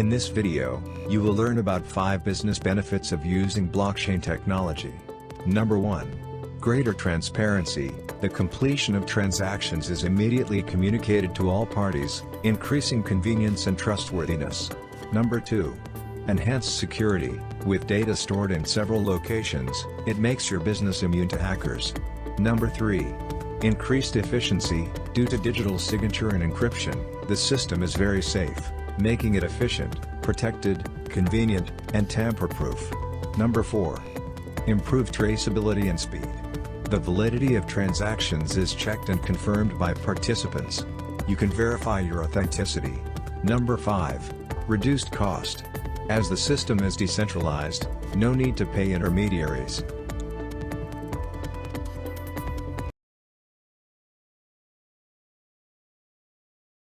In this video, you will learn about 5 business benefits of using blockchain technology. Number 1. Greater transparency. The completion of transactions is immediately communicated to all parties, increasing convenience and trustworthiness. Number 2. Enhanced security. With data stored in several locations, it makes your business immune to hackers. Number 3. Increased efficiency. Due to digital signature and encryption, the system is very safe, making it efficient, protected, convenient, and tamper-proof. Number 4. Improved traceability and speed. The validity of transactions is checked and confirmed by participants. You can verify your authenticity. Number 5. Reduced cost. As the system is decentralized, no need to pay intermediaries.